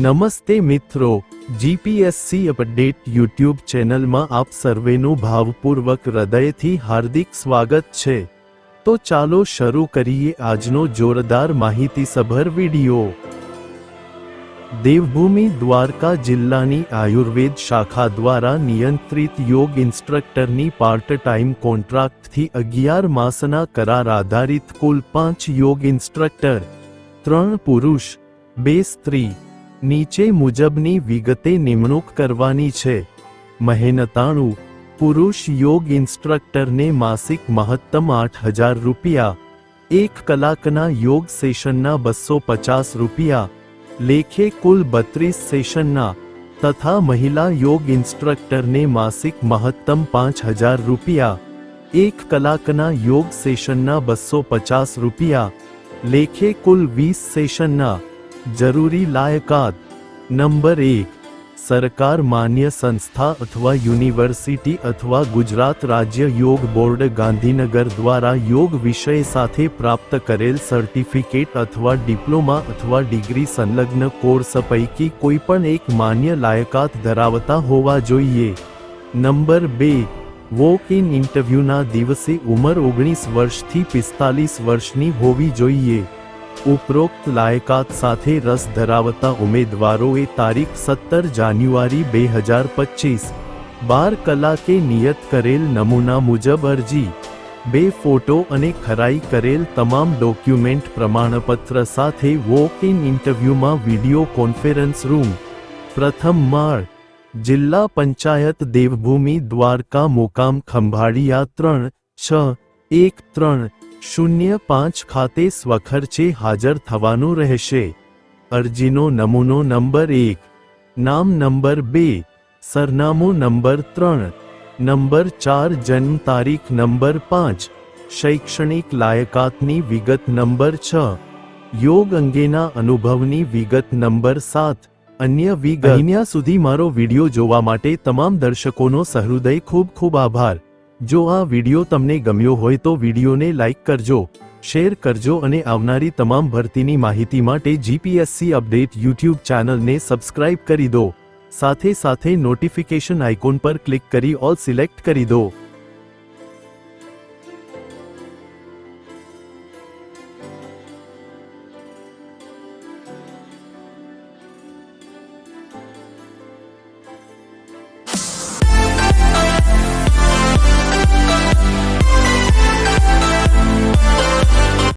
નમસ્તે મિત્રો, GPSC update YouTube ચેનલમાં આપ સર્વેનું ભાવપૂર્વક હૃદયથી હાર્દિક સ્વાગત છે। તો ચાલો શરૂ કરીએ આજનો જોરદાર માહિતીસભર વિડિયો। દેવભૂમિ દ્વારકા જિલ્લાની આયુર્વેદ શાખા દ્વારા નિયંત્રિત યોગ ઇન્સ્ટ્રક્ટરની પાર્ટ ટાઈમ કોન્ટ્રાક્ટથી 11 માસના કરાર આધારિત કુલ 5 યોગ ઇન્સ્ટ્રક્ટર, 3 પુરુષ, 2 સ્ત્રી નીચે મુજબની વિગતે નિમણૂક કરવાની છે। મહેનતાણુ પુરુષ યોગ ઇન્સ્ટ્રક્ટરને માસિક મહત્તમ 8,000 રૂપિયા, 1 કલાકના યોગ સેશનના 250 રૂપિયા, લેખે કુલ 32 સેશનના, તથા મહિલા યોગ ઇન્સ્ટ્રક્ટરને માસિક મહત્તમ 5,000 રૂપિયા, 1 કલાકના યોગ સેશનના 250 રૂપિયા, લેખે કુલ 20 સેશનના। જરૂરી લાયકાત। નંબર 1, સરકાર માન્ય સંસ્થા અથવા યુનિવર્સિટી અથવા ગુજરાત રાજ્ય યોગ બોર્ડ ગાંધીનગર દ્વારા યોગ વિષય સાથે પ્રાપ્ત કરેલ સર્ટિફિકેટ અથવા ડિપ્લોમા અથવા ડિગ્રી સંલગ્ન કોર્સ પૈકી કોઈપણ એક માન્ય લાયકાત ધરાવતા હોવા જોઈએ। નંબર 2, વોક ઇન ઇન્ટરવ્યૂના દિવસે ઉંમર 19 વર્ષથી 45 વર્ષની હોવી જોઈએ। ઉપરોક્ત લાયકાત સાથે રસ ધરાવતા ઉમેદવારોએ તારીખ 17 જાન્યુઆરી 2025, 12 કલાકે નિયત કરેલ નમૂના મુજબ અરજી, 2 ફોટો અને ખરાઈ કરેલ તમામ ડોક્યુમેન્ટ પ્રમાણપત્ર સાથે વોક ઇન ઇન્ટરવ્યૂમાં વિડિયો કોન્ફરન્સ રૂમ, પ્રથમ માળ, જિલ્લા પંચાયત દેવભૂમિ દ્વારકા મુકામ ખંભાળિયા 361305 ખાતે સ્વખર્ચે હાજર થવાનું રહેશે। અરજીનો નમૂનો નંબર 1, નામ નંબર 2, સરનામું નંબર 3, નંબર 4, જન્મ તારીખ નંબર 5, શૈક્ષણિક લાયકાતની વિગત નંબર 6, યોગ અંગેના અનુભવની વિગત નંબર 7, અન્ય વિગત। અહીંયા સુધી મારો વિડિયો જોવા માટે તમામ દર્શકોનો સહૃદય ખૂબ ખૂબ આભાર। જો આ વિડિયો તમને ગમ્યો હોય તો વિડિયોને લાઇક કરજો, શેર કરજો અને આવનારી તમામ ભરતીની માહિતી માટે જીપીએસસી અપડેટ યુટ્યુબ ચેનલને સબસ્ક્રાઇબ કરી દો। સાથે સાથે નોટિફિકેશન આઇકોન પર ક્લિક કરી ઓલ સિલેક્ટ કરી દો।